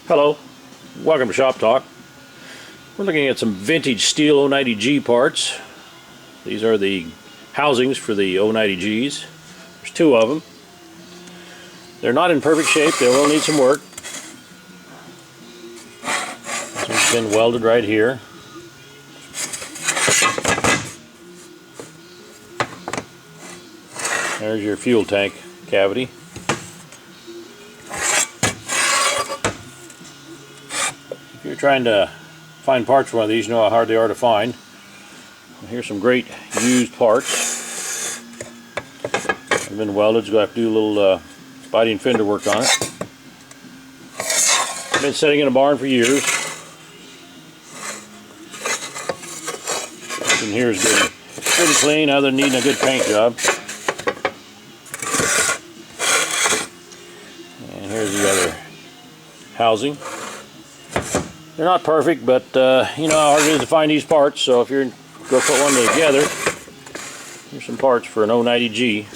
Hello, welcome to Shop Talk. We're looking at some vintage Stihl 090G parts. These are the housings for the 090Gs. There's two of them. They're not in perfect shape, they will need some work. This one's been welded right here. There's your fuel tank cavity. If you're trying to find parts for one of these, you know how hard they are to find. Here's some great used parts. They've been welded, so you'll have to do a little spidey and fender work on it. Been sitting in a barn for years. This in here is getting pretty clean, other than needing a good paint job. And here's the other housing. They're not perfect, but you know how hard it is to find these parts, so if you're going to put one together, here's some parts for an 090G.